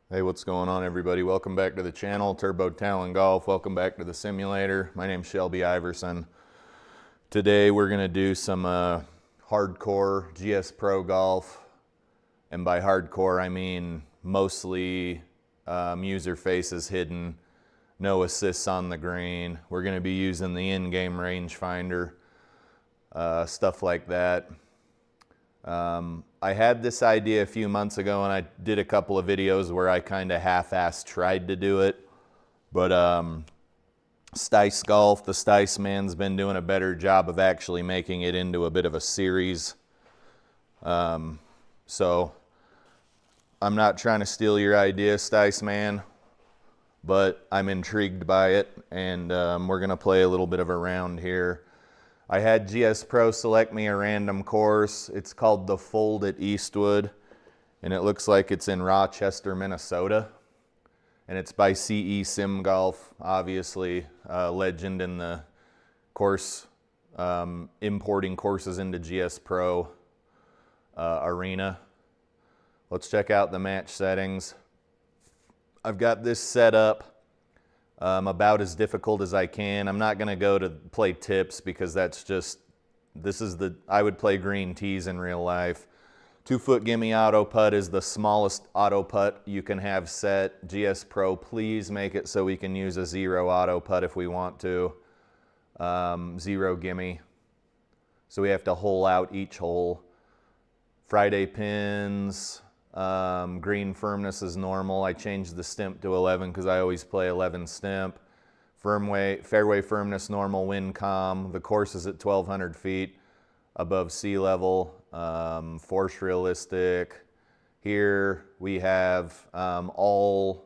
Hey, what's going on, everybody? Welcome back to the channel, Turbo Talon Golf. Welcome back to the simulator. My name's Shelby Iverson. Today we're going to do some hardcore GS Pro golf. And by hardcore, I mean mostly user faces hidden, no assists on the green. We're going to be using the in-game rangefinder, stuff like that. I had this idea a few months ago and I did a couple of videos where I kind of half-assed tried to do it. But Stice Golf, the Stice Man's been doing a better job of actually making it into a bit of a series. So I'm not trying to steal your idea, Stice Man, but I'm intrigued by it, and we're going to play a little bit of a round here. I had GS Pro select me a random course. It's called The Fold at Eastwood, and it looks like it's in Rochester, Minnesota. And it's by CE Sim Golf, obviously a legend in the course, importing courses into GS Pro arena. Let's check out the match settings. I've got this set up about as difficult as I can. I'm not going to go to play tips because that's just, I would play green tees in real life. 2-foot gimme auto putt is the smallest auto putt you can have set. GS Pro, please make it so we can use a 0 auto putt if we want to. 0 gimme. So we have to hole out each hole. Friday pins. Green firmness is normal. I changed the stimp to 11 because I always play 11 stimp. Fairway firmness normal, wind calm. The course is at 1,200 feet above sea level. Force realistic. Here we have all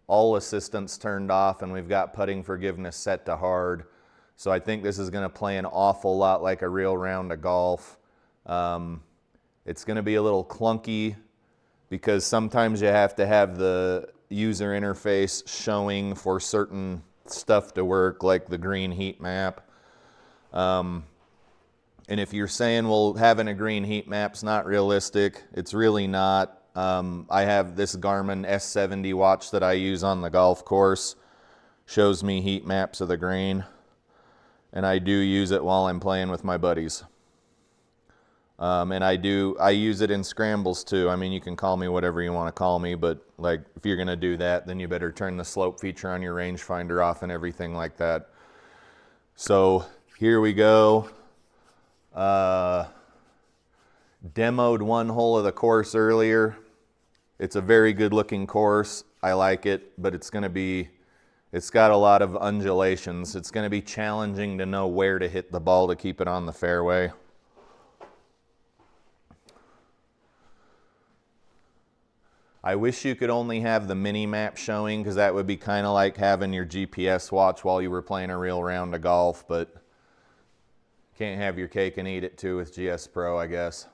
assistance turned off, and we've got putting forgiveness set to hard. So I think this is going to play an awful lot like a real round of golf. It's going to be a little clunky because sometimes you have to have the user interface showing for certain stuff to work, like the green heat map. And if you're saying, well, having a green heat map's not realistic, it's really not. I have this Garmin S70 watch that I use on the golf course, shows me heat maps of the green, and I do use it while I'm playing with my buddies. And I use it in scrambles too. I mean, you can call me whatever you want to call me, but like if you're going to do that, then you better turn the slope feature on your rangefinder off and everything like that. So here we go. Demoed one hole of the course earlier. It's a very good looking course. I like it, but it's got a lot of undulations. It's going to be challenging to know where to hit the ball to keep it on the fairway. I wish you could only have the mini map showing, because that would be kind of like having your GPS watch while you were playing a real round of golf, but can't have your cake and eat it too with GS Pro, I guess.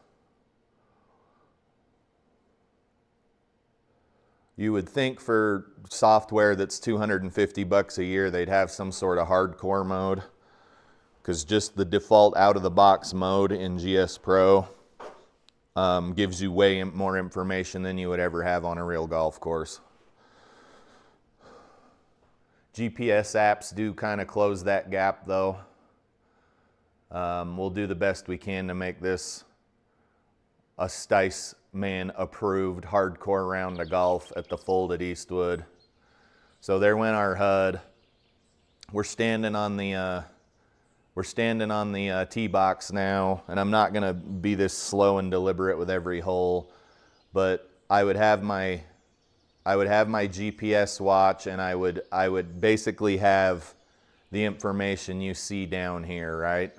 You would think for software that's $250 a year, they'd have some sort of hardcore mode, because just the default out-of-the-box mode in GS Pro gives you way more information than you would ever have on a real golf course. GPS apps do kind of close that gap though. We'll do the best we can to make this a Stice Man approved hardcore round of golf at the Fold at Eastwood. So there went our HUD. We're standing on the tee box now, and I'm not going to be this slow and deliberate with every hole, but I would have my GPS watch, and I would basically have the information you see down here, right?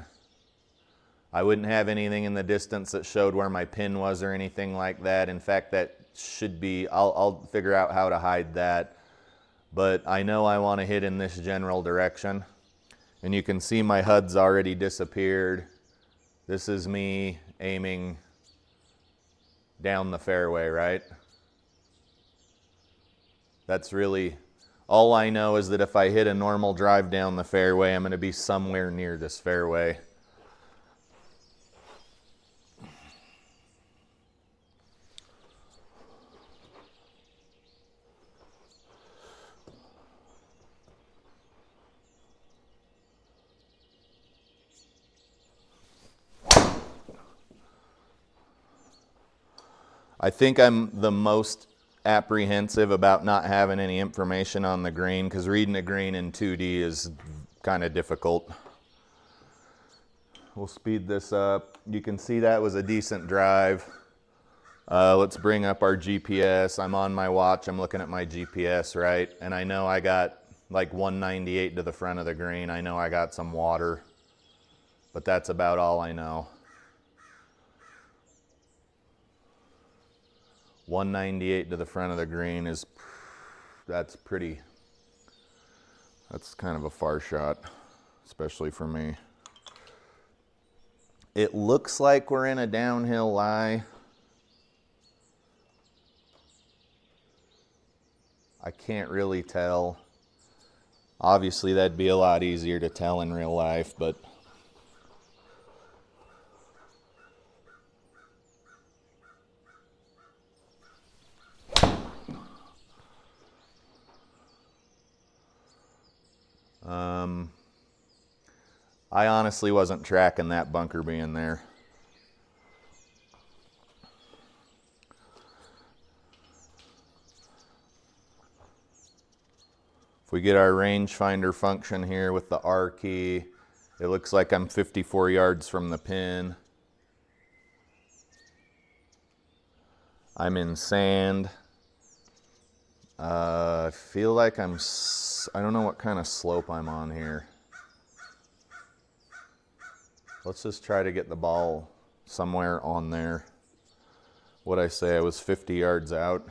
I wouldn't have anything in the distance that showed where my pin was or anything like that. In fact, that should be, I'll figure out how to hide that, but I know I want to hit in this general direction. And you can see my HUD's already disappeared. This is me aiming down the fairway, right? That's really, all I know is that if I hit a normal drive down the fairway, I'm going to be somewhere near this fairway. I think I'm the most apprehensive about not having any information on the green, because reading a green in 2D is kind of difficult. We'll speed this up. You can see that was a decent drive. Let's bring up our GPS. I'm on my watch, I'm looking at my GPS, right? And I know I got like 198 to the front of the green. I know I got some water, but that's about all I know. 198 to the front of the green is, that's kind of a far shot, especially for me. It looks like we're in a downhill lie. I can't really tell. Obviously, that'd be a lot easier to tell in real life, but I honestly wasn't tracking that bunker being there. If we get our rangefinder function here with the R key, it looks like I'm 54 yards from the pin. I'm in sand. I feel like I don't know what kind of slope I'm on here. Let's just try to get the ball somewhere on there. What'd I say? I was 50 yards out.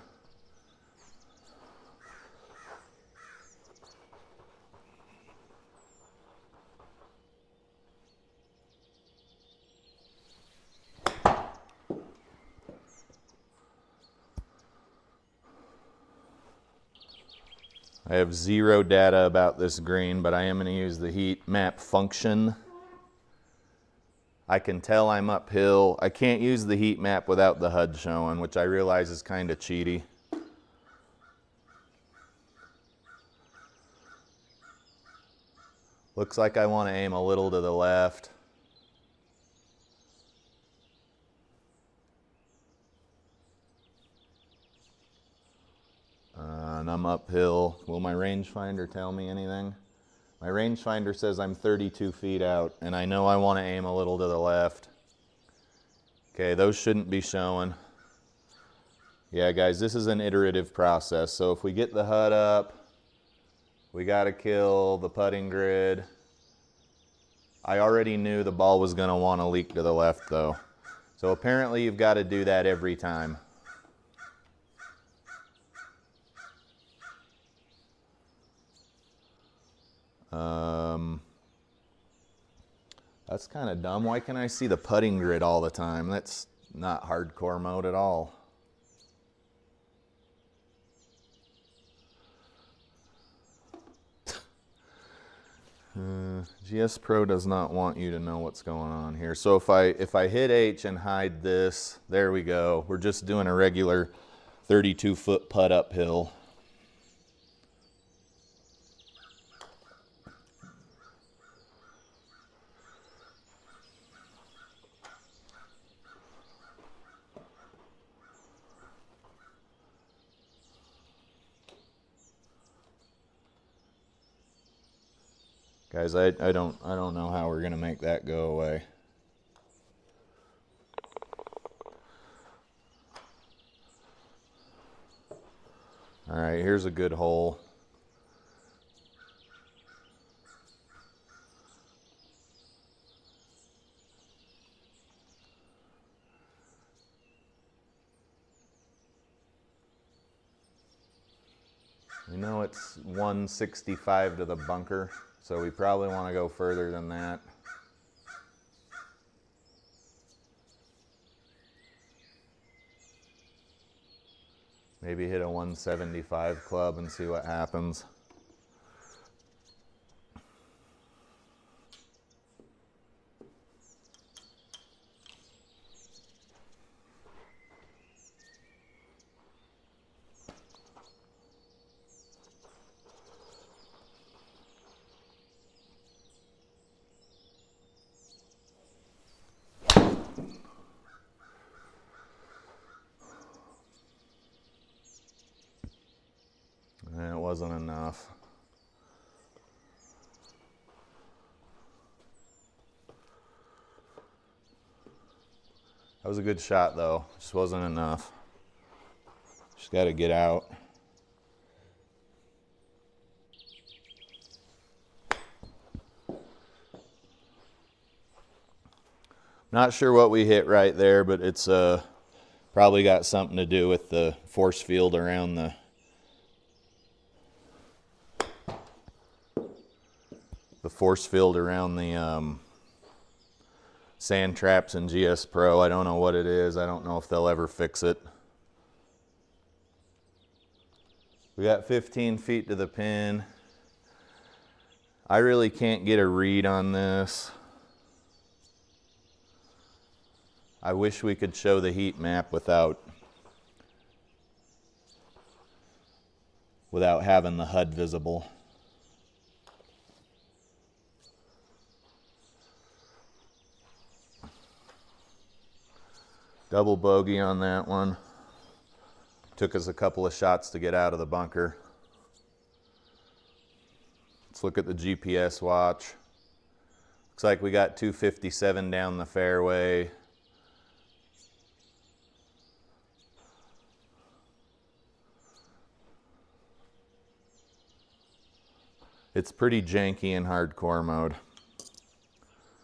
I have zero data about this green, but I am going to use the heat map function. I can tell I'm uphill. I can't use the heat map without the HUD showing, which I realize is kind of cheaty. Looks like I want to aim a little to the left. And I'm uphill. Will my rangefinder tell me anything? My rangefinder says I'm 32 feet out, and I know I want to aim a little to the left. Okay, those shouldn't be showing. Yeah, guys, this is an iterative process. So if we get the HUD up, we got to kill the putting grid. I already knew the ball was going to want to leak to the left, though. So apparently you've got to do that every time. That's kind of dumb. Why can I see the putting grid all the time? That's not hardcore mode at all. GS Pro does not want you to know what's going on here. So if I hit H and hide this, there we go. We're just doing a regular 32-foot putt uphill. Guys, I don't know how we're gonna make that go away. All right, here's a good hole. We know it's 165 to the bunker, so we probably want to go further than that. Maybe hit a 175 club and see what happens. Wasn't enough. That was a good shot though, just wasn't enough. Just got to get out. Not sure what we hit right there, but it's probably got something to do with the force field around the sand traps in GS Pro. I don't know what it is. I don't know if they'll ever fix it. We got 15 feet to the pin. I really can't get a read on this. I wish we could show the heat map without having the HUD visible. Double bogey on that one. Took us a couple of shots to get out of the bunker. Let's look at the GPS watch. Looks like we got 257 down the fairway. It's pretty janky in hardcore mode.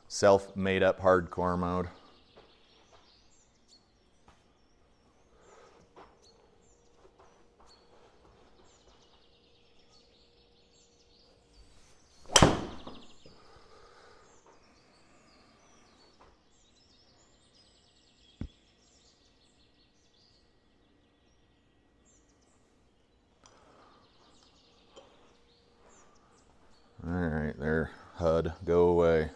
Self-made up hardcore mode. All right, there, HUD, go away.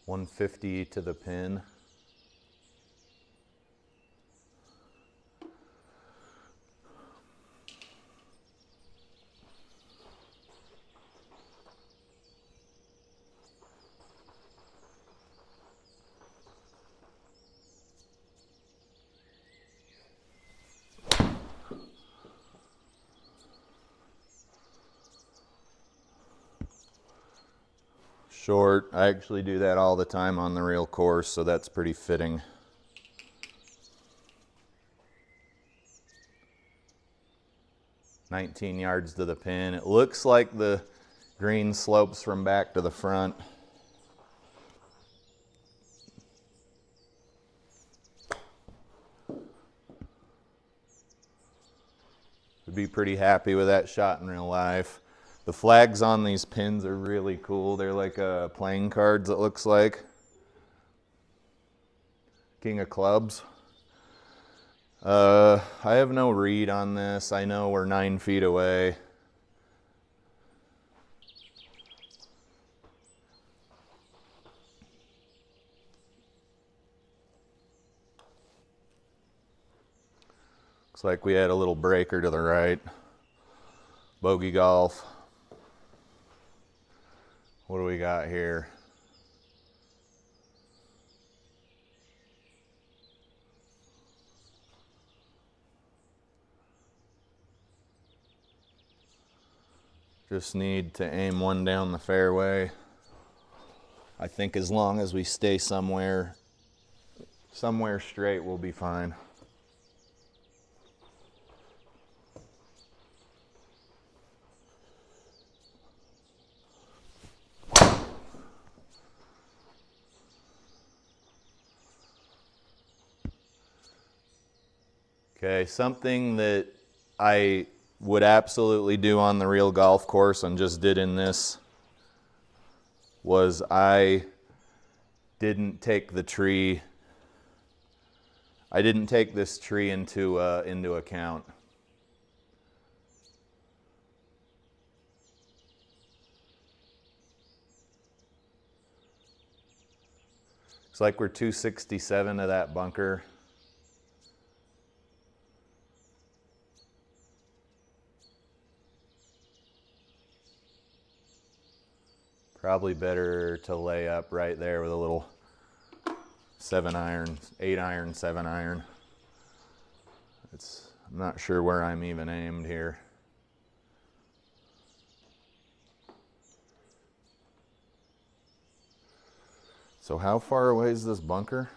$150 to the pin. Short. I actually do that all the time on the real course, so that's pretty fitting. $19 yards to the pin. It looks like the green slopes from back to the front. Would be pretty happy with that shot in real life. The flags on these pins are really cool. They're like playing cards, it looks like. King of clubs. I have no read on this. I know we're 9 feet away. Looks like we had a little breaker to the right. Bogey golf. What do we got here? Just need to aim one down the fairway. I think as long as we stay somewhere straight, we'll be fine. Okay, something that I would absolutely do on the real golf course and just did in this was I didn't take this tree into account. Looks like we're 267 to that bunker. Probably better to lay up right there with a little 7-iron, 8-iron, 7-iron. I'm not sure where I'm even aimed here. So how far away is this bunker?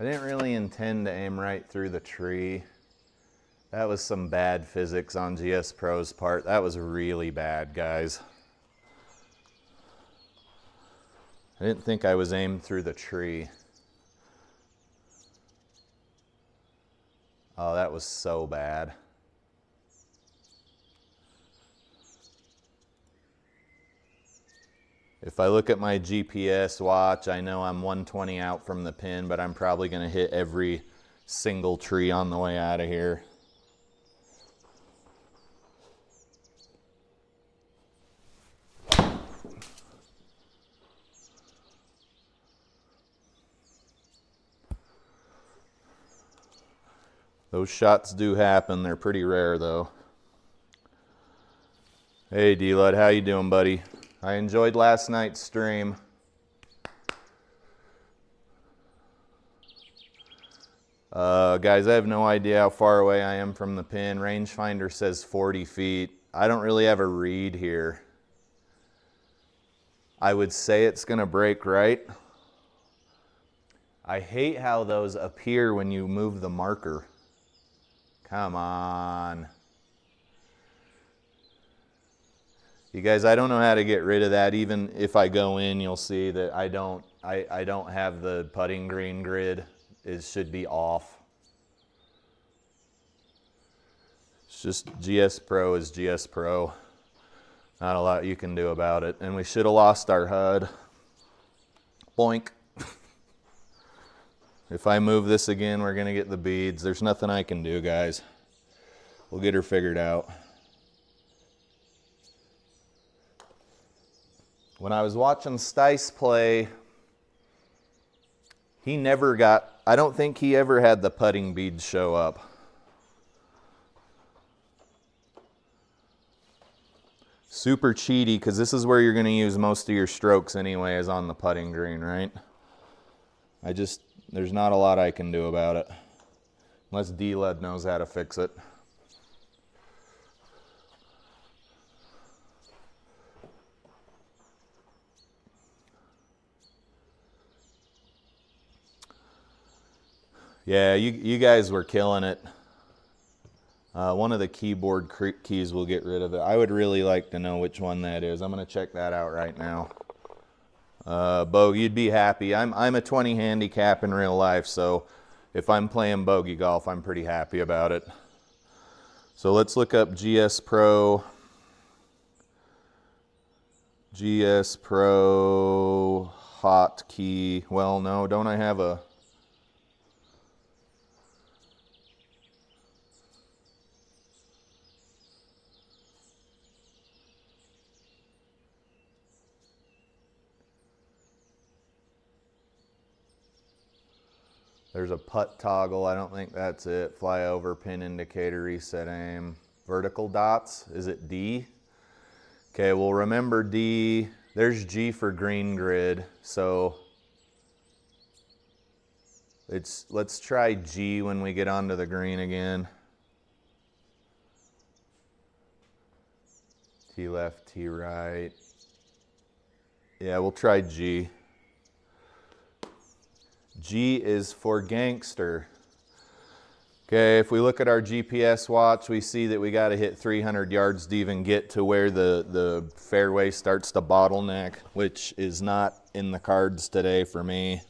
I didn't really intend to aim right through the tree. That was some bad physics on GSPRO's part. That was really bad, guys. I didn't think I was aimed through the tree. Oh, that was so bad. If I look at my GPS watch, I know I'm 120 out from the pin, but I'm probably going to hit every single tree on the way out of here. Those shots do happen. They're pretty rare, though. Hey, D-Lud, how you doing, buddy? I enjoyed last night's stream. Guys, I have no idea how far away I am from the pin. Rangefinder says 40 feet. I don't really have a read here. I would say it's going to break right. I hate how those appear when you move the marker. Come on. You guys, I don't know how to get rid of that. Even if I go in, you'll see that I don't have the putting green grid. It should be off. It's just GSPRO is GSPRO. Not a lot you can do about it. And we should have lost our HUD. Boink. If I move this again, we're gonna get the beads. There's nothing I can do, guys. We'll get her figured out. When I was watching Stice play, he never got, I don't think he ever had the putting beads show up. Super cheaty, because this is where you're going to use most of your strokes anyway, is on the putting green, right? There's not a lot I can do about it. Unless D-Lud knows how to fix it. Yeah, you guys were killing it. One of the keyboard keys will get rid of it. I would really like to know which one that is. I'm going to check that out right now. Bo, you'd be happy. I'm a 20 handicap in real life, so if I'm playing bogey golf, I'm pretty happy about it. So let's look up GSPRO. GSPRO hotkey. Well, no, don't I have a... There's a putt toggle. I don't think that's it. Fly over, pin indicator, reset aim. Vertical dots. Is it D? Okay, well remember D. There's G for green grid. So let's try G when we get onto the green again. T left, T right. Yeah, we'll try G. G is for gangster. Okay, if we look at our GPS watch, we see that we got to hit 300 yards to even get to where the fairway starts to bottleneck, which is not in the cards today for me.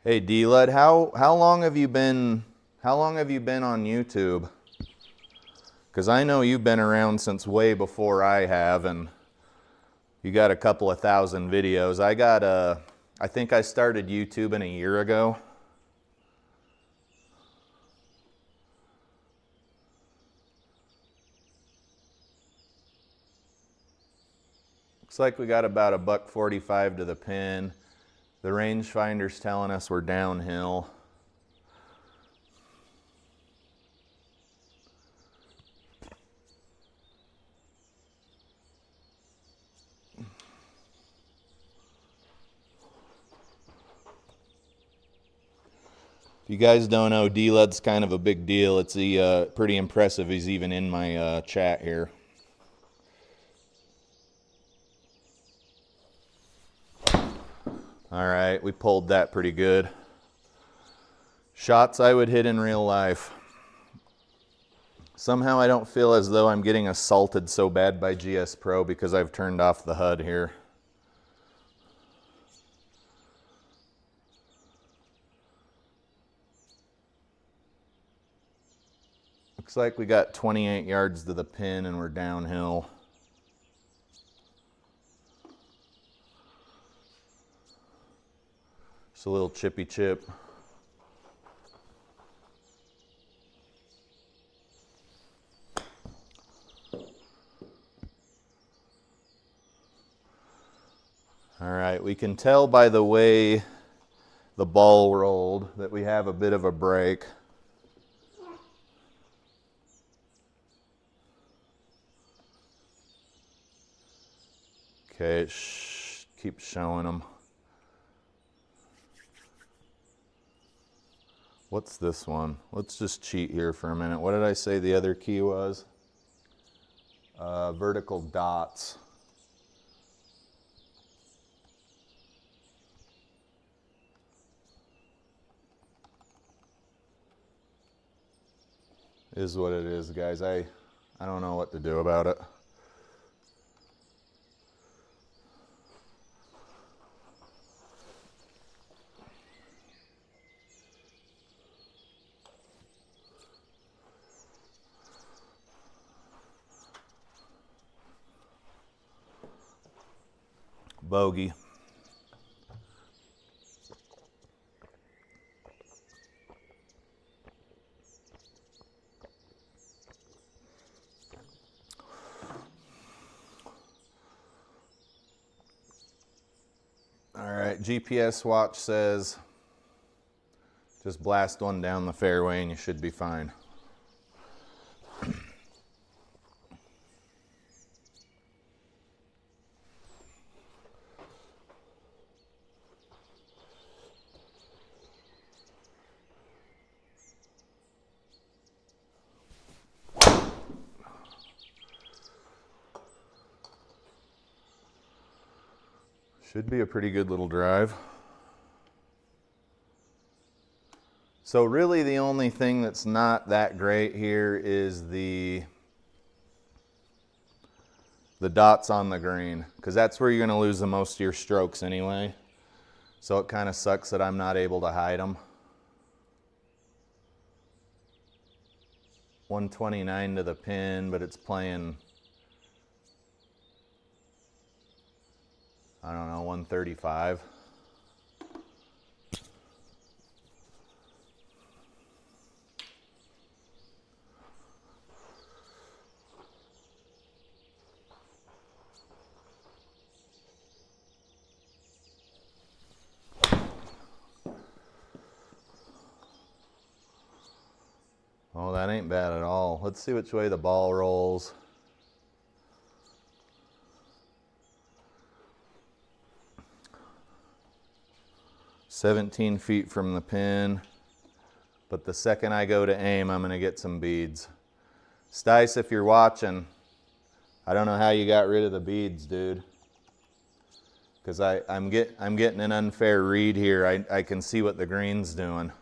Hey D-Lud, how long have you been How long have you been on YouTube? Because I know you've been around since way before I have, and you got a couple of thousand videos. I think I started YouTubing a year ago. Looks like we got about a $1.45 to the pin. The rangefinder's telling us we're downhill. If you guys don't know, D-Lud's kind of a big deal. It's pretty impressive he's even in my chat here. All right, we pulled that pretty good. Shots I would hit in real life. Somehow I don't feel as though I'm getting assaulted so bad by GS Pro because I've turned off the HUD here. Looks like we got 28 yards to the pin and we're downhill. Just a little chippy chip. All right, we can tell by the way the ball rolled that we have a bit of a break. Okay, it keeps showing them. What's this one? Let's just cheat here for a minute. What did I say the other key was? Vertical dots. Is what it is, guys. I don't know what to do about it. Bogey. All right, GPS watch says just blast one down the fairway and you should be fine. Should be a pretty good little drive. So really the only thing that's not that great here is the dots on the green, because that's where you're going to lose the most of your strokes anyway. So it kind of sucks that I'm not able to hide them. 129 to the pin, but it's playing, I don't know, 135. Oh, that ain't bad at all. Let's see which way the ball rolls. "17 feet from the pin, but the second I go to aim, I'm gonna get some beads." Stice, if you're watching, I don't know how you got rid of the beads, dude. Because I'm getting an unfair read here. I can see what the green's doing.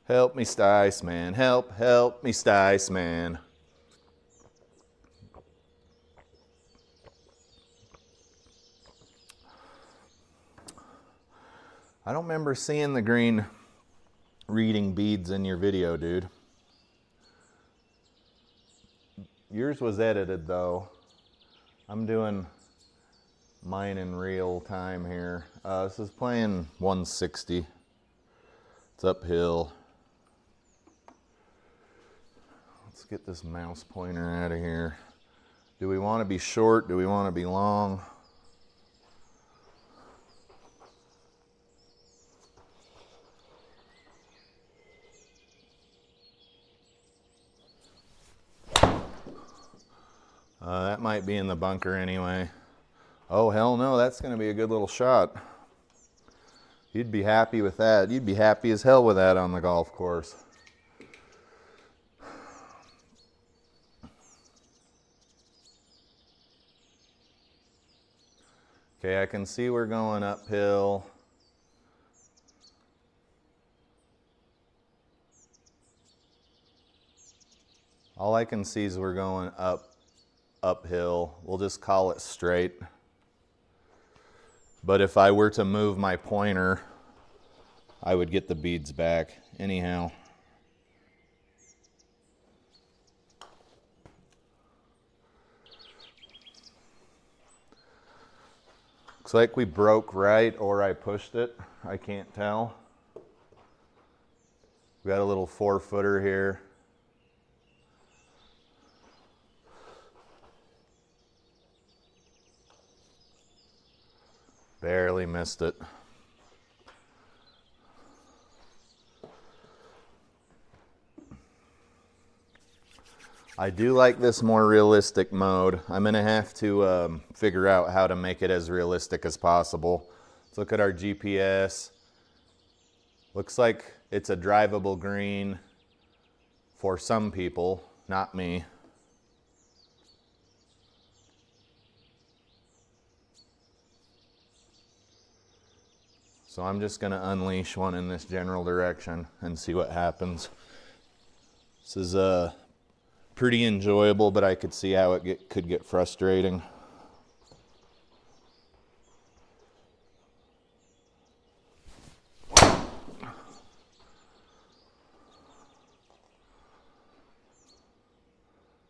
Help me, Stice Man. Help me, Stice Man. I don't remember seeing the green reading beads in your video, dude. Yours was edited though. I'm doing mine in real time here. This is playing 160. It's uphill. Let's get this mouse pointer out of here. Do we want to be short? Do we want to be long? That might be in the bunker anyway. Oh, hell no, that's going to be a good little shot. You'd be happy with that. You'd be happy as hell with that on the golf course. Okay, I can see we're going uphill. All I can see is we're going uphill. We'll just call it straight. But if I were to move my pointer, I would get the beads back. Anyhow. Looks like we broke right, or I pushed it. I can't tell. We got a little 4-footer here. Barely missed it. I do like this more realistic mode. I'm gonna have to figure out how to make it as realistic as possible. Let's look at our GPS. Looks like it's a drivable green for some people, not me. So I'm just going to unleash one in this general direction and see what happens. This is pretty enjoyable, but I could see how it could get frustrating.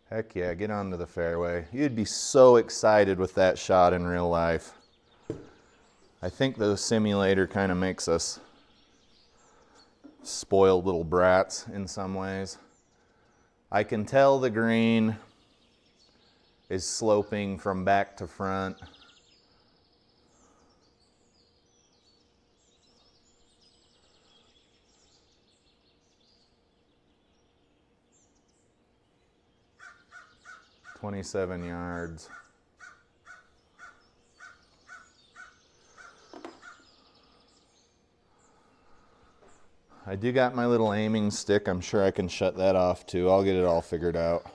Heck yeah, get onto the fairway. You'd be so excited with that shot in real life. I think the simulator kind of makes us spoiled little brats in some ways. I can tell the green is sloping from back to front. "27 yards. I do got my little aiming stick. I'm sure I can shut that off too. I'll get it all figured out.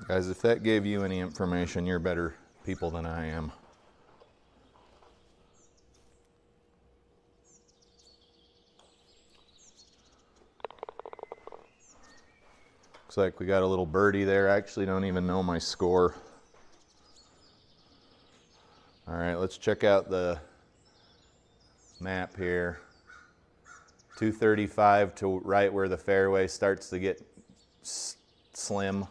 Guys, if that gave you any information, you're better people than I am. Looks like we got a little birdie there. I actually don't even know my score. All right, let's check out the map here. 235 to right where the fairway starts to get slim.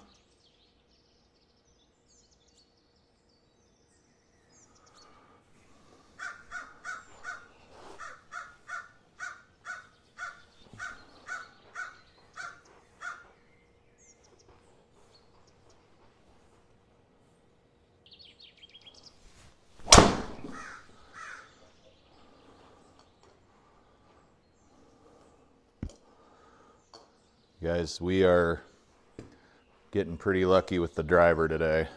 Guys, we are getting pretty lucky with the driver today.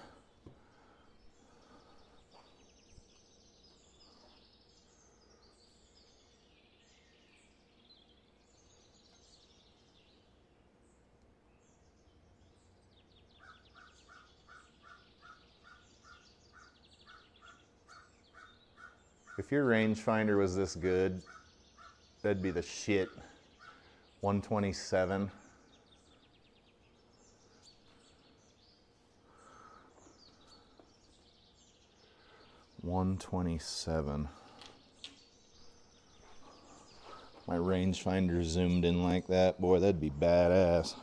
If your rangefinder was this good, that'd be the shit. 127. My rangefinder zoomed in like that, boy, that'd be badass.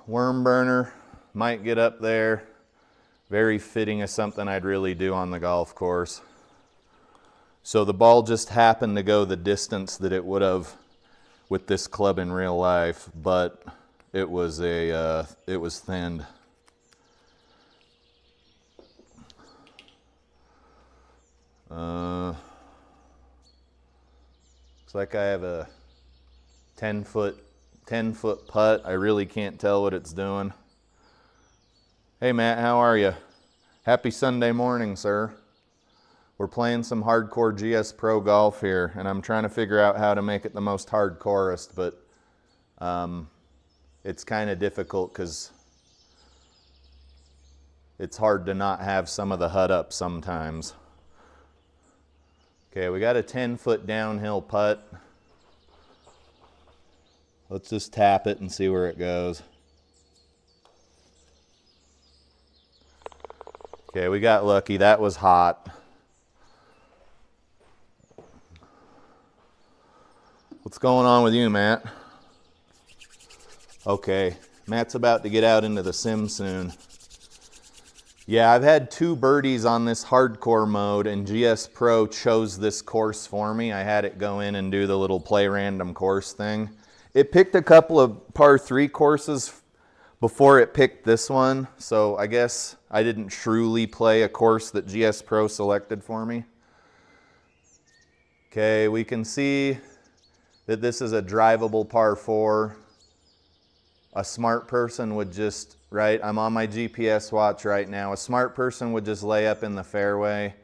Worm burner, might get up there. Very fitting as something I'd really do on the golf course. So the ball just happened to go the distance that it would have with this club in real life, but it was thinned. Looks like I have a 10-foot putt. I really can't tell what it's doing. Hey Matt, how are you? Happy Sunday morning, sir. We're playing some hardcore GS Pro golf here, and I'm trying to figure out how to make it the most hardcorest, but it's kind of difficult because it's hard to not have some of the HUD up sometimes. Okay, we got a 10-foot downhill putt. Let's just tap it and see where it goes. Okay, we got lucky. That was hot. What's going on with you, Matt? Okay, Matt's about to get out into the sim soon. Yeah, I've had 2 birdies on this hardcore mode, and GS Pro chose this course for me. I had it go in and do the little play random course thing. It picked a couple of par 3 courses before it picked this one, so I guess I didn't truly play a course that GS Pro selected for me. Okay, we can see that this is a drivable par 4. A smart person would just, right, I'm on my GPS watch right now, a smart person would just lay up in the fairway,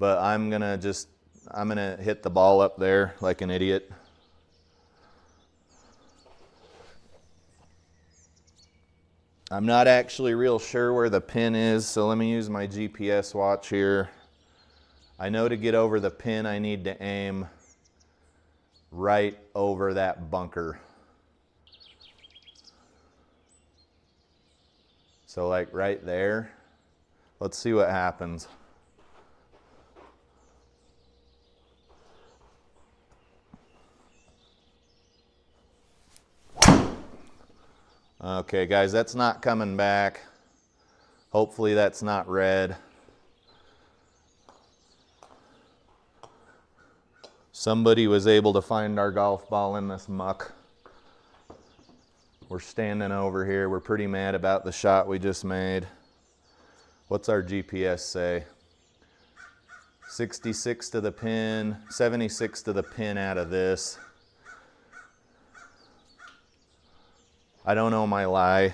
but I'm gonna hit the ball up there like an idiot. I'm not actually real sure where the pin is, so let me use my GPS watch here. I know to get over the pin, I need to aim right over that bunker. So like right there. Let's see what happens. Okay, guys, that's not coming back. Hopefully that's not red. Somebody was able to find our golf ball in this muck. We're standing over here. We're pretty mad about the shot we just made. What's our GPS say? 66 to the pin, 76 to the pin out of this. I don't know my lie.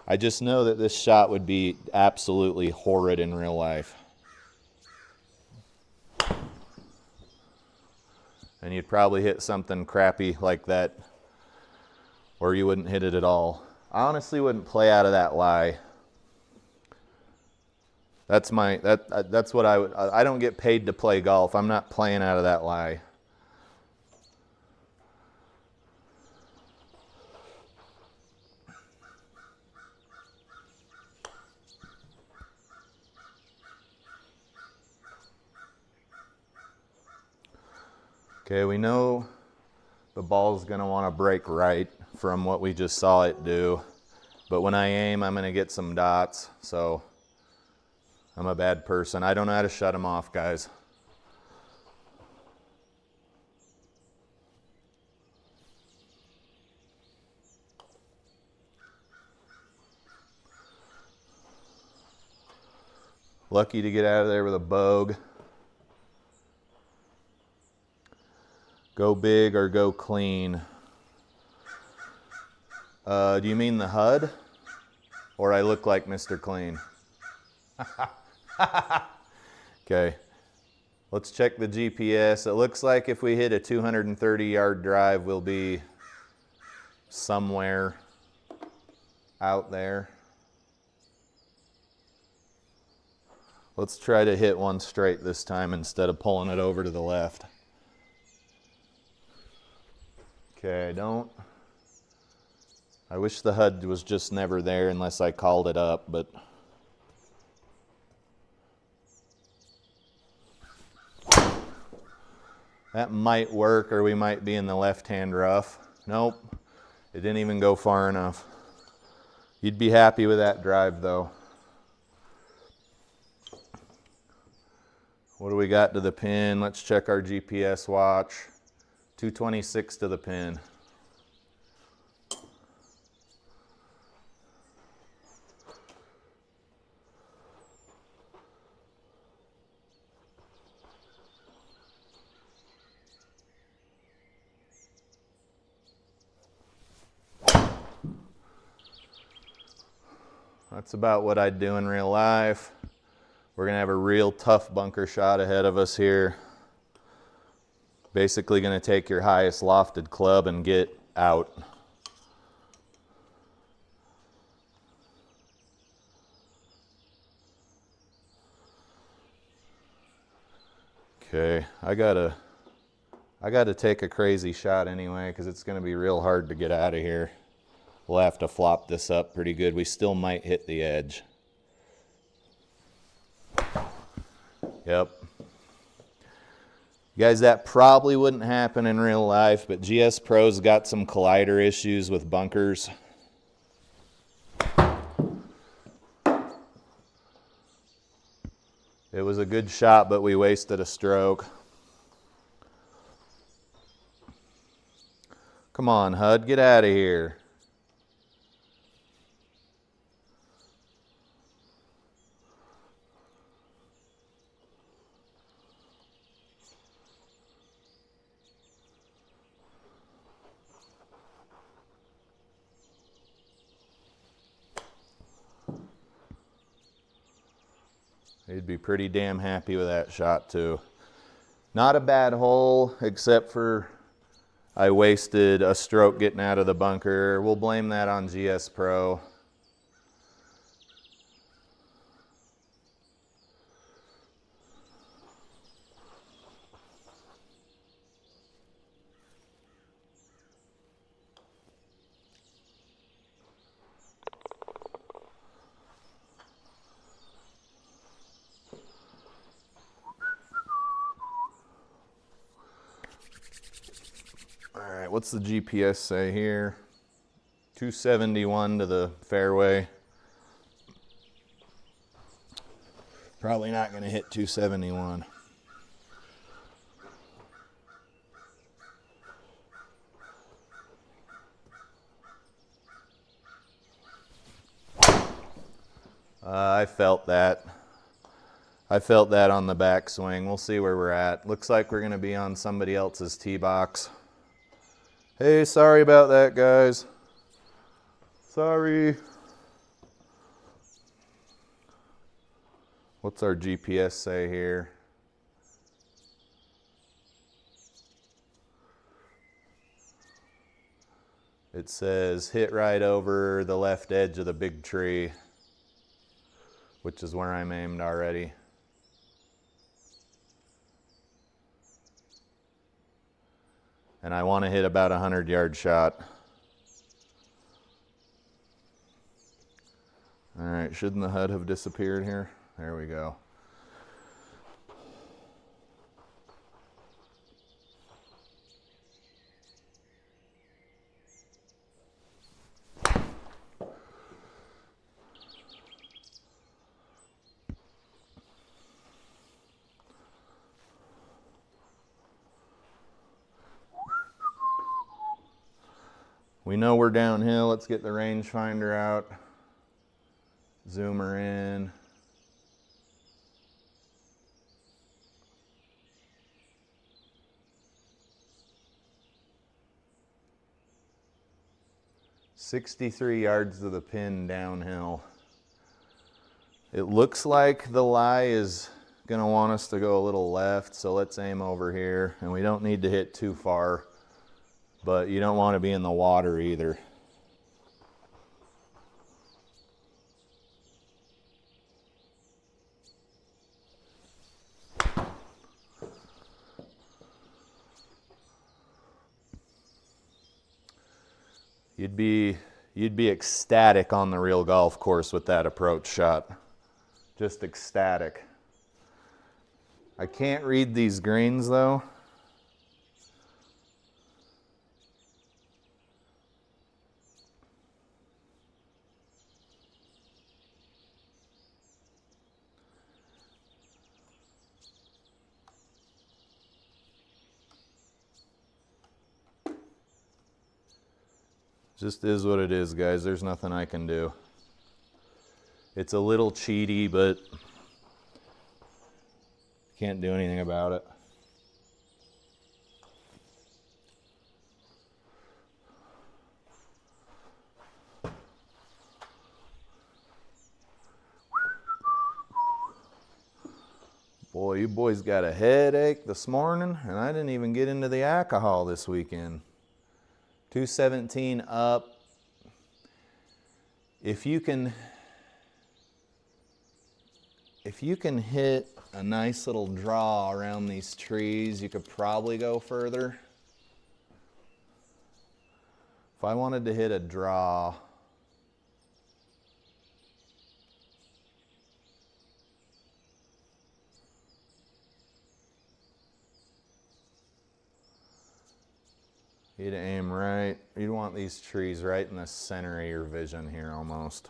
I just know that this shot would be absolutely horrid in real life. And you'd probably hit something crappy like that, or you wouldn't hit it at all. I honestly wouldn't play out of that lie. That's what I would. I don't get paid to play golf. I'm not playing out of that lie. Okay, we know the ball's gonna want to break right from what we just saw it do, but when I aim, I'm gonna get some dots, so I'm a bad person. I don't know how to shut them off, guys. Lucky to get out of there with a bogue. Go big or go clean. Do you mean the HUD? Or I look like Mr. Clean? Okay. Let's check the GPS. It looks like if we hit a 230-yard drive, we'll be somewhere out there. Let's try to hit one straight this time instead of pulling it over to the left. Okay, I wish the HUD was just never there unless I called it up, but that might work, or we might be in the left-hand rough. Nope, it didn't even go far enough. You'd be happy with that drive, though. What do we got to the pin? Let's check our GPS watch. 226 to the pin. That's about what I'd do in real life. We're gonna have a real tough bunker shot ahead of us here. Basically gonna take your highest lofted club and get out. Okay, I gotta take a crazy shot anyway, because it's gonna be real hard to get out of here. We'll have to flop this up pretty good. We still might hit the edge. Yep. Guys, that probably wouldn't happen in real life, but GS Pro's got some collider issues with bunkers. It was a good shot, but we wasted a stroke. Come on, HUD, get out of here. He'd be pretty damn happy with that shot too. Not a bad hole, except for I wasted a stroke getting out of the bunker. We'll blame that on GS Pro. All right, what's the GPS say here? 271 to the fairway. Probably not going to hit 271. I felt that. I felt that on the backswing. We'll see where we're at. Looks like we're going to be on somebody else's tee box. Hey, sorry about that, guys. Sorry. What's our GPS say here? It says hit right over the left edge of the big tree, which is where I'm aimed already. And I want to hit about a 100-yard shot. All right, shouldn't the HUD have disappeared here? There we go. We know we're downhill. Let's get the rangefinder out. Zoom her in. 63 yards to the pin downhill. It looks like the lie is gonna want us to go a little left, so let's aim over here. And we don't need to hit too far, but you don't want to be in the water either. You'd be ecstatic on the real golf course with that approach shot. Just ecstatic. I can't read these greens though. Just is what it is, guys. There's nothing I can do. It's a little cheaty, but can't do anything about it. Boy, you boys got a headache this morning, and I didn't even get into the alcohol this weekend. 217 up. If you can hit a nice little draw around these trees, you could probably go further. If I wanted to hit a draw, you'd aim right. You'd want these trees right in the center of your vision here almost.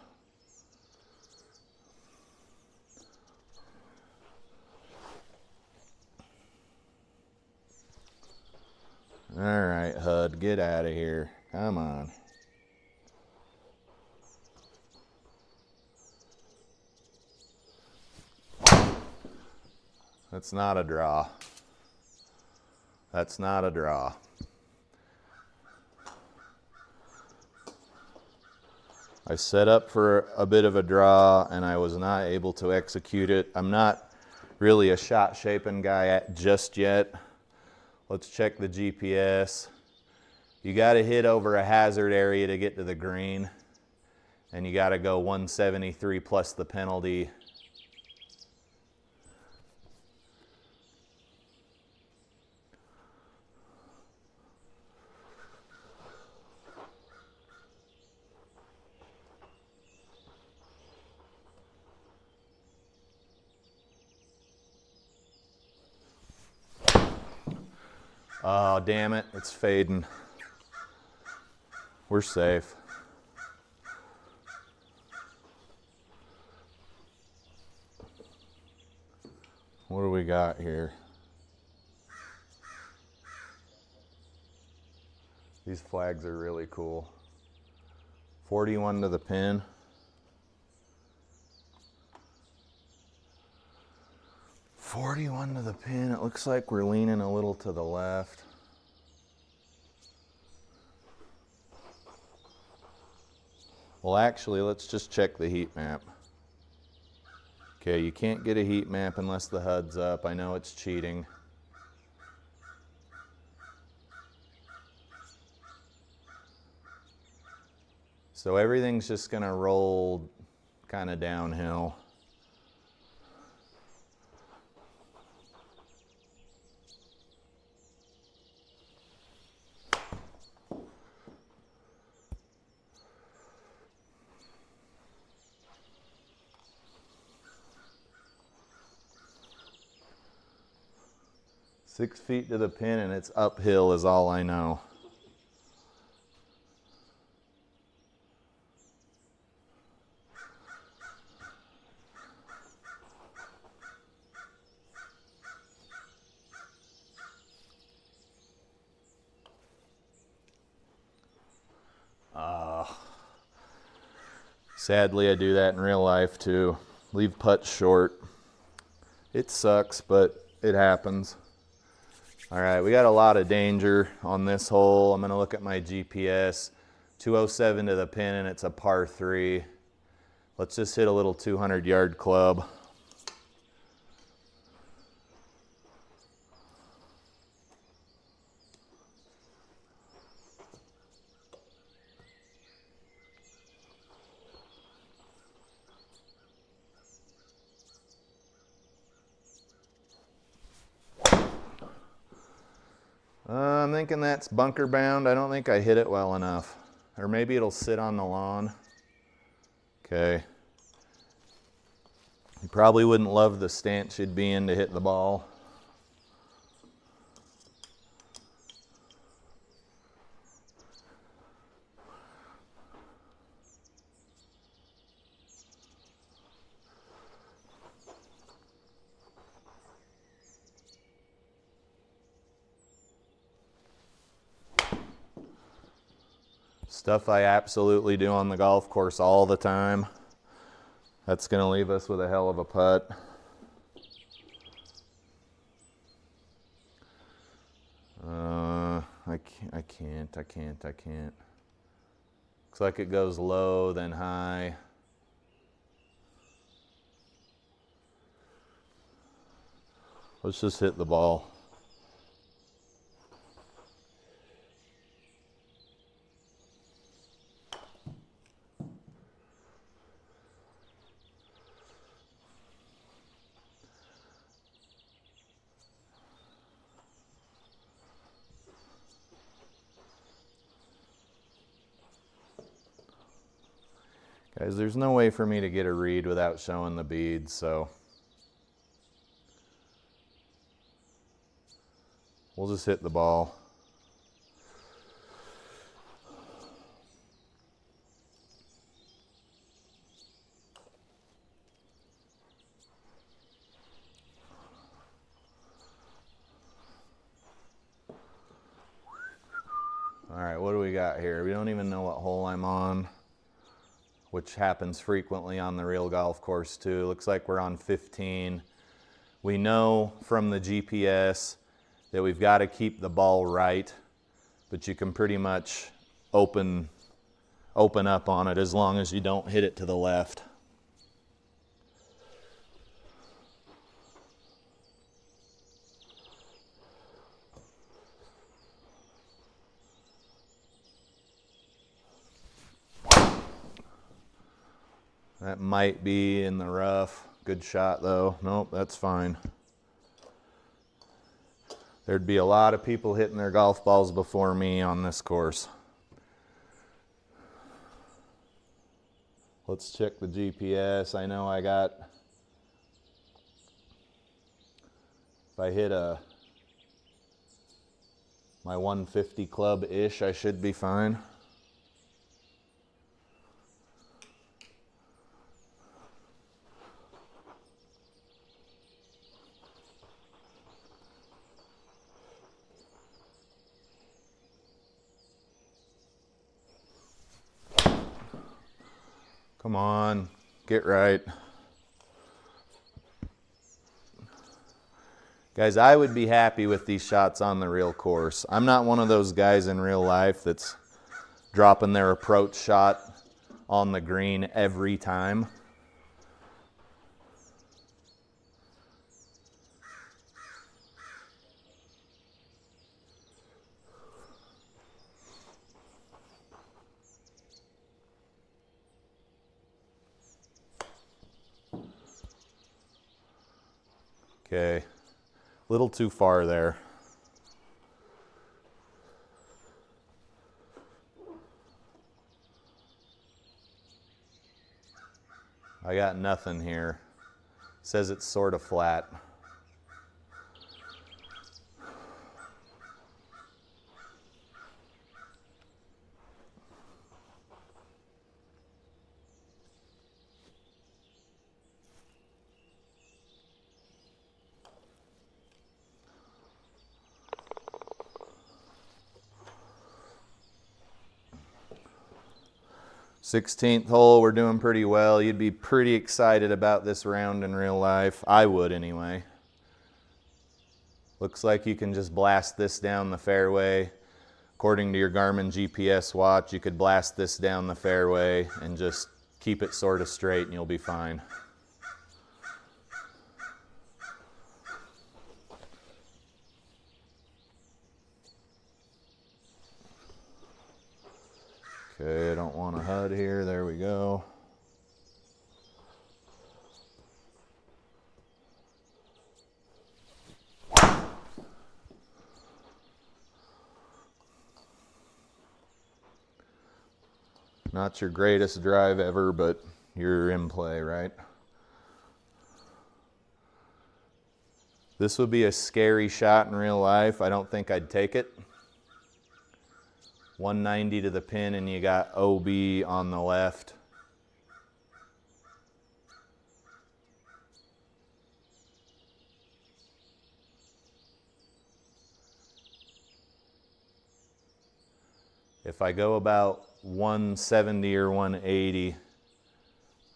All right, Hud, get out of here. Come on. That's not a draw. That's not a draw. I set up for a bit of a draw and I was not able to execute it. I'm not really a shot shaping guy just yet. Let's check the GPS. You got to hit over a hazard area to get to the green, and you got to go 173 plus the penalty. Oh, damn it, it's fading. We're safe. What do we got here? These flags are really cool. 41 to the pin. .41 to the pin. It looks like we're leaning a little to the left. Well, actually, let's just check the heat map. Okay, you can't get a heat map unless the HUD's up. I know it's cheating. So everything's just gonna roll kind of downhill. Six feet to the pin and it's uphill is all I know. Sadly, I do that in real life too. Leave putts short. It sucks, but it happens. All right, we got a lot of danger on this hole. I'm gonna look at my GPS. 207 to the pin, and it's a par 3. Let's just hit a little 200-yard club. I'm thinking that's bunker bound. I don't think I hit it well enough. Or maybe it'll sit on the lawn. Okay. You probably wouldn't love the stance you'd be in to hit the ball. Stuff I absolutely do on the golf course all the time. That's going to leave us with a hell of a putt. I can't. Looks like it goes low, then high. Let's just hit the ball. Guys, there's no way for me to get a read without showing the beads, so we'll just hit the ball. All right, what do we got here? We don't even know what hole I'm on, which happens frequently on the real golf course too. Looks like we're on 15. We know from the GPS that we've got to keep the ball right, but you can pretty much open up on it as long as you don't hit it to the left. That might be in the rough. Good shot though. Nope, that's fine. There'd be a lot of people hitting their golf balls before me on this course. Let's check the GPS. I know I got, if I hit my 150 club-ish, I should be fine. Come on, get right. Guys, I would be happy with these shots on the real course. I'm not one of those guys in real life that's dropping their approach shot on the green every time. Okay, a little too far there. I got nothing here. It says it's sort of flat. Sixteenth hole, we're doing pretty well. You'd be pretty excited about this round in real life. I would anyway. Looks like you can just blast this down the fairway. according to your Garmin GPS watch, you could blast this down the fairway and just keep it sort of straight and you'll be fine. Okay, I don't want a HUD here. There we go. Not your greatest drive ever, but you're in play, right? This would be a scary shot in real life. I don't think I'd take it. 190 to the pin and you got OB on the left. If I go about 170 or 180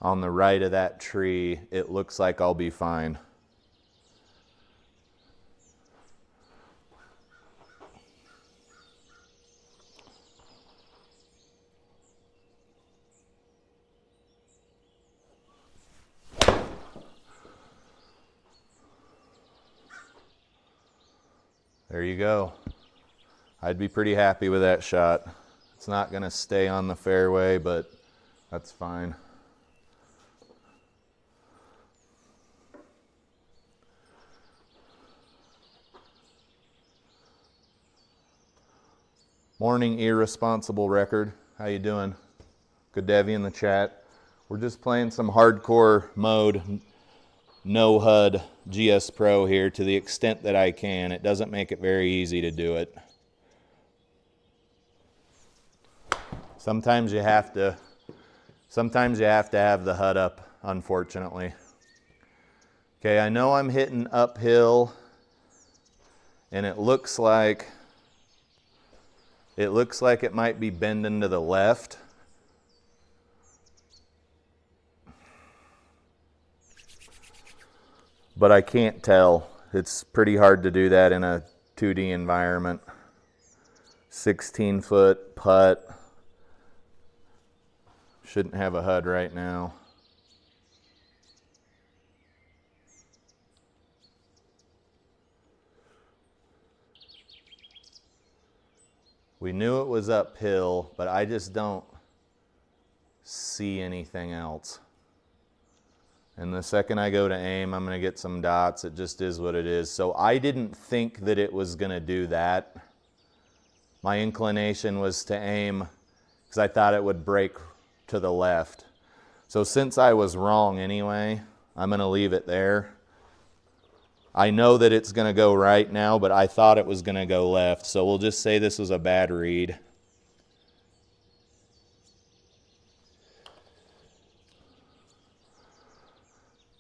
on the right of that tree, it looks like I'll be fine. There you go. I'd be pretty happy with that shot. It's not going to stay on the fairway, but that's fine. Morning irresponsible record. How you doing? Good to have you in the chat. We're just playing some hardcore mode, no HUD GS Pro here to the extent that I can. It doesn't make it very easy to do it. Sometimes you have to have the HUD up, unfortunately. Okay, I know I'm hitting uphill and it looks like it might be bending to the left. But I can't tell. It's pretty hard to do that in a 2D environment. 16-foot putt. Shouldn't have a HUD right now. We knew it was uphill, but I just don't see anything else. And the second I go to aim, I'm going to get some dots. It just is what it is. So I didn't think that it was going to do that. My inclination was to aim because I thought it would break to the left. So since I was wrong anyway, I'm going to leave it there. I know that it's going to go right now, but I thought it was going to go left. So we'll just say this was a bad read.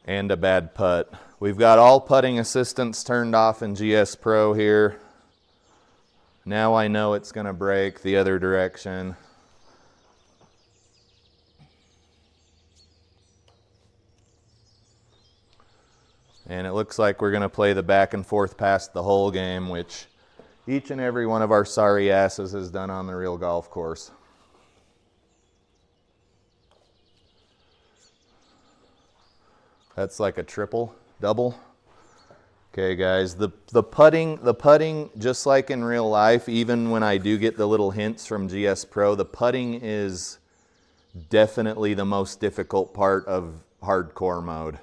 And a bad putt. We've got all putting assistance turned off in GS Pro here. Now I know it's going to break the other direction. And it looks like we're going to play the back and forth pass the whole game, which each and every one of our sorry asses has done on the real golf course. That's like a triple, double. Okay, guys, the putting, just like in real life, even when I do get the little hints from GS Pro, the putting is definitely the most difficult part of hardcore mode.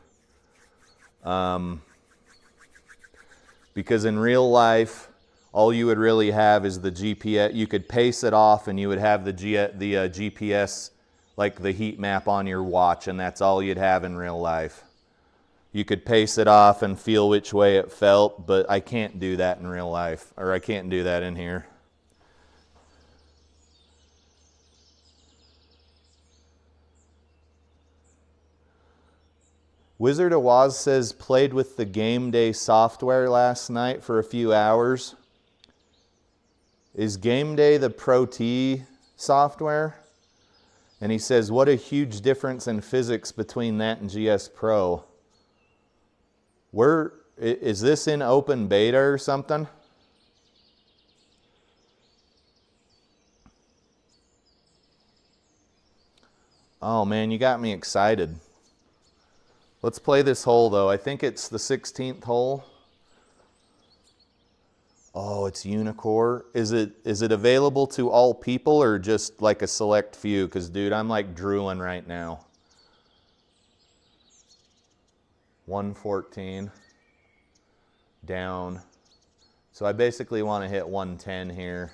Because in real life, all you would really have is the GPS. You could pace it off and you would have the GPS, like the heat map on your watch, and that's all you'd have in real life. You could pace it off and feel which way it felt, but I can't do that in real life, or I can't do that in here. Wizard of Oz says, played with the game day software last night for a few hours. Is game day the ProTee software? And he says, what a huge difference in physics between that and GS Pro. Is this in open beta or something? Oh man, you got me excited. Let's play this hole though. I think it's the 16th hole. Oh, it's Unicore. Is it available to all people or just like a select few? Because dude, I'm like drooling right now. 114 down. So I basically want to hit 110 here.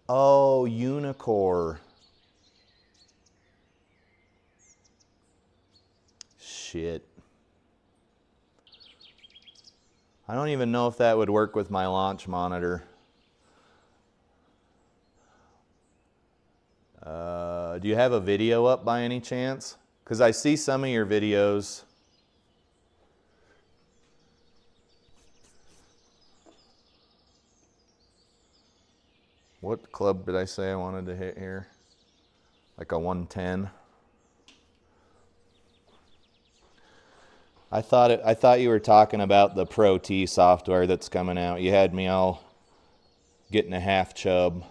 Oh, Unicore. Shit. I don't even know if that would work with my launch monitor. Do you have a video up by any chance? Because I see some of your videos. What club did I say I wanted to hit here? Like a 110. I thought you were talking about the ProTee software that's coming out. You had me all getting a half chub.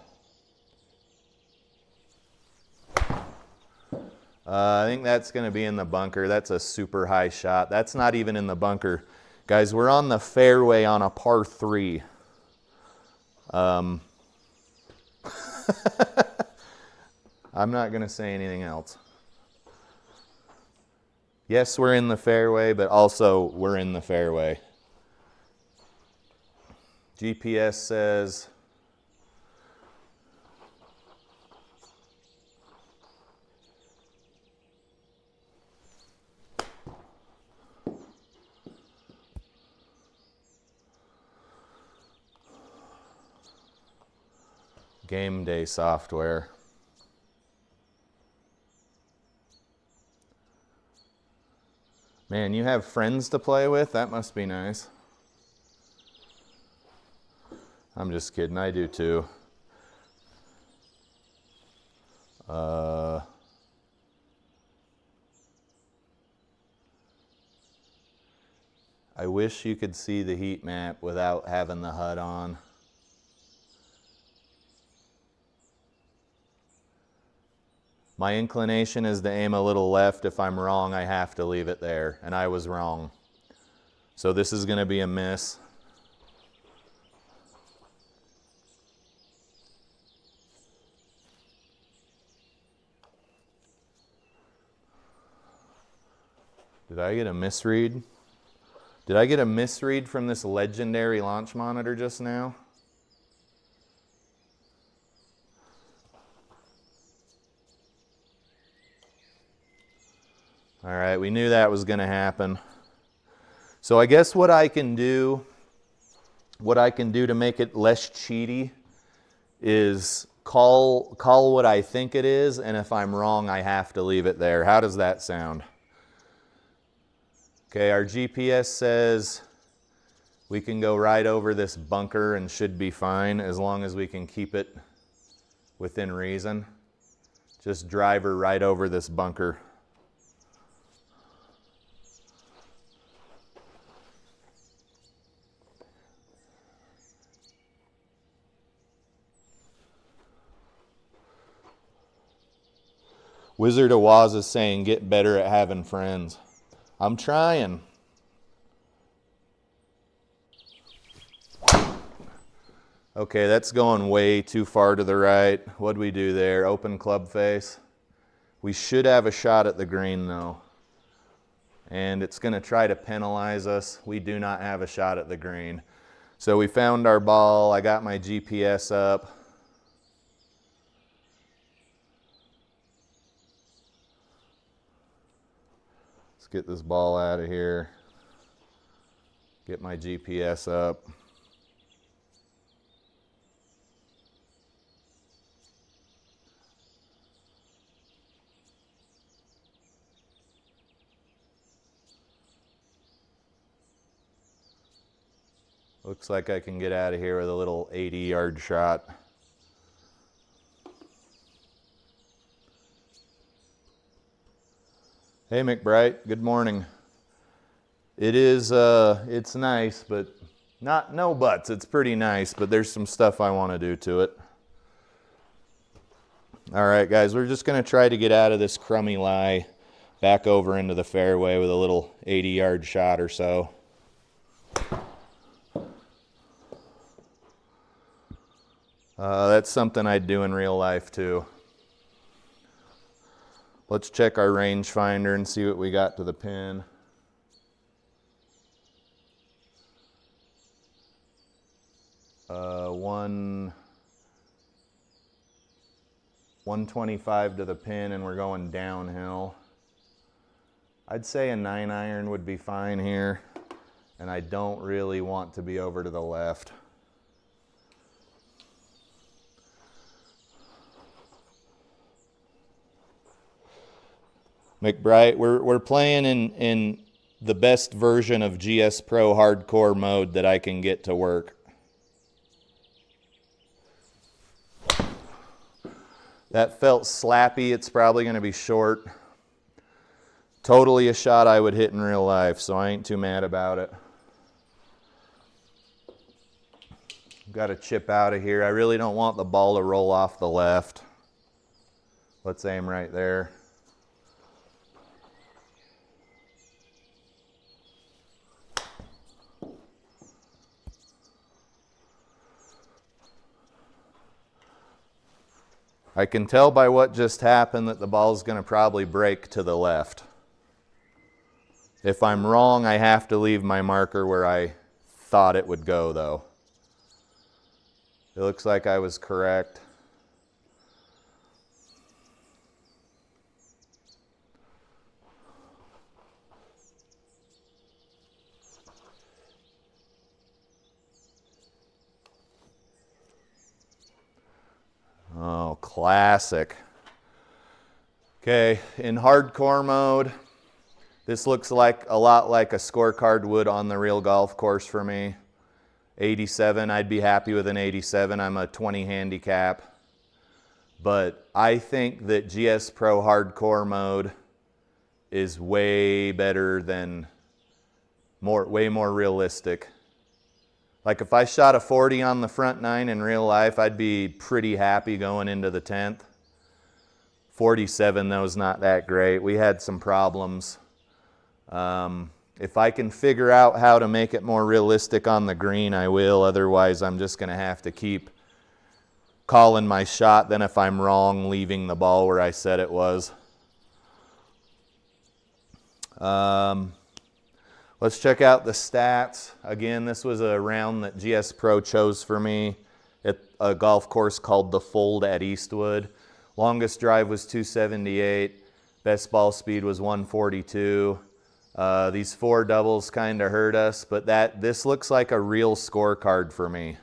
I think that's going to be in the bunker. That's a super high shot. That's not even in the bunker. Guys, we're on the fairway on a par 3. I'm not going to say anything else. Yes, we're in the fairway, but also we're in the fairway. GPS says game day software. Man, you have friends to play with? That must be nice. I'm just kidding, I do too. I wish you could see the heat map without having the HUD on. My inclination is to aim a little left. If I'm wrong, I have to leave it there, and I was wrong. So this is going to be a miss. Did I get a misread? Did I get a misread from this legendary launch monitor just now? All right, we knew that was going to happen. So I guess what I can do to make it less cheaty is call what I think it is, and if I'm wrong, I have to leave it there. How does that sound? Okay, our GPS says we can go right over this bunker and should be fine as long as we can keep it within reason. Just drive her right over this bunker. Wizard of Waz is saying, get better at having friends. I'm trying. Okay, that's going way too far to the right. What'd we do there? Open club face. We should have a shot at the green though. And it's going to try to penalize us. We do not have a shot at the green. So we found our ball. I got my GPS up. Let's get this ball out of here. Get my GPS up. Looks like I can get out of here with a little 80-yard shot. Hey McBride, good morning. It is, it's nice, but no buts. It's pretty nice, but there's some stuff I want to do to it. All right, guys, we're just going to try to get out of this crummy lie back over into the fairway with a little 80-yard shot or so. That's something I'd do in real life too. Let's check our rangefinder and see what we got to the pin. One 125 to the pin, and we're going downhill. I'd say a 9-iron would be fine here, and I don't really want to be over to the left. McBride, we're playing in the best version of GS Pro hardcore mode that I can get to work. That felt slappy. It's probably going to be short. Totally a shot I would hit in real life, so I ain't too mad about it. Got to chip out of here. I really don't want the ball to roll off the left. Let's aim right there. I can tell by what just happened that the ball's going to probably break to the left. If I'm wrong, I have to leave my marker where I thought it would go, though. It looks like I was correct. Oh, classic. Okay, in hardcore mode, this looks like a lot like a scorecard would on the real golf course for me. 87, I'd be happy with an 87. I'm a 20 handicap. But I think that GS Pro hardcore mode is way better than, way more realistic. Like if I shot a 40 on the front nine in real life, I'd be pretty happy going into the 10th. 47 though is not that great. We had some problems. If I can figure out how to make it more realistic on the green, I will. Otherwise, I'm just going to have to keep calling my shot. Then if I'm wrong, leaving the ball where I said it was. Let's check out the stats. Again, this was a round that GS Pro chose for me at a golf course called The Fold at Eastwood. Longest drive was 278. Best ball speed was 142. These 4 doubles kind of hurt us, but this looks like a real scorecard for me.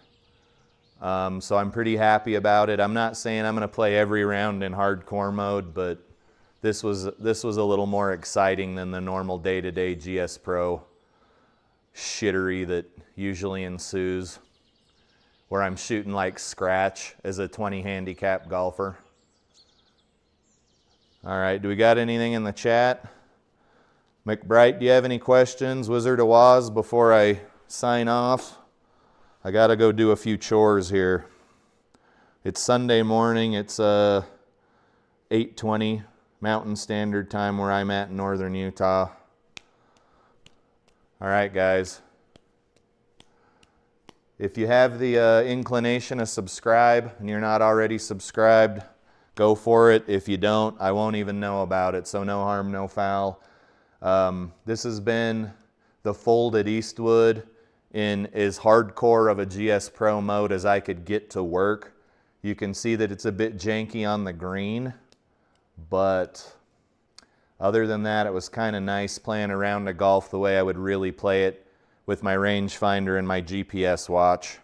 So I'm pretty happy about it. I'm not saying I'm going to play every round in hardcore mode, but this was a little more exciting than the normal day-to-day GS Pro shittery that usually ensues, where I'm shooting like scratch as a 20 handicap golfer. All right, do we got anything in the chat? McBride, do you have any questions? Wizard of Oz, before I sign off? I got to go do a few chores here. It's Sunday morning. It's 8:20 Mountain Standard Time where I'm at in northern Utah. All right, guys. If you have the inclination to subscribe and you're not already subscribed, go for it. If you don't, I won't even know about it, so no harm, no foul. This has been The Fold at Eastwood in as hardcore of a GS Pro mode as I could get to work. You can see that it's a bit janky on the green, but other than that, it was kind of nice playing around the golf the way I would really play it with my rangefinder and my GPS watch.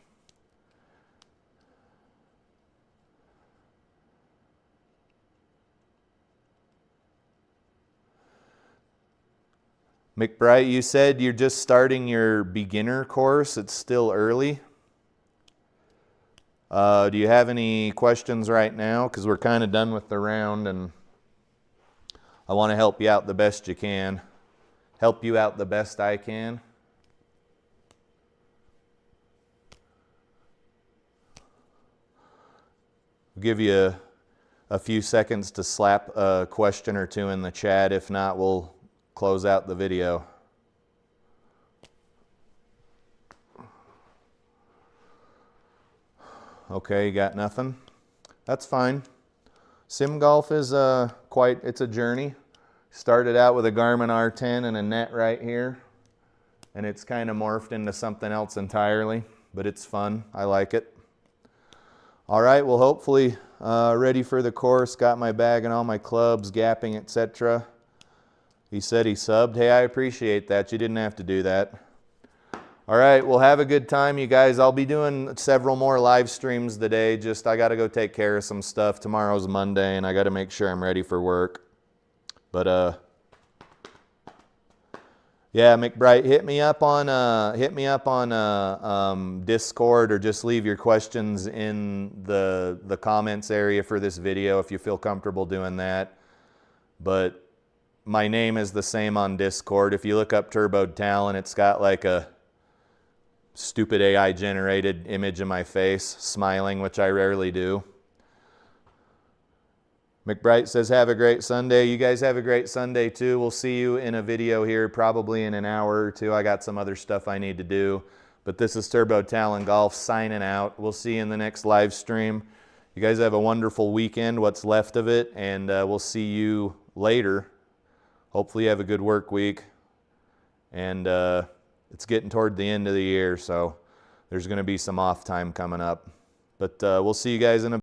McBride, you said you're just starting your beginner course. It's still early. Do you have any questions right now? Because we're kind of done with the round, and I want to help you out the best you can. Help you out the best I can. I'll give you a few seconds to slap a question or two in the chat. If not, we'll close out the video. Okay, you got nothing? That's fine. Sim golf is it's a journey. Started out with a Garmin R10 and a net right here, and it's kind of morphed into something else entirely, but it's fun. I like it. All right, well, hopefully ready for the course. Got my bag and all my clubs, gapping, etc. He said he subbed. Hey, I appreciate that. You didn't have to do that. All right, well, have a good time, you guys. I'll be doing several more live streams today. I got to go take care of some stuff. Tomorrow's Monday, and I got to make sure I'm ready for work. But yeah, McBride, hit me up on Discord, or just leave your questions in the comments area for this video if you feel comfortable doing that. But my name is the same on Discord. If you look up Turbo Talent, it's got like a stupid AI generated image of my face smiling, which I rarely do. McBride says, have a great Sunday. You guys have a great Sunday too. We'll see you in a video here probably in an hour or two. I got some other stuff I need to do. But this is Turbo Talent Golf signing out. We'll see you in the next live stream. You guys have a wonderful weekend, what's left of it, and we'll see you later. Hopefully you have a good work week. And it's getting toward the end of the year, so there's going to be some off time coming up. But we'll see you guys in a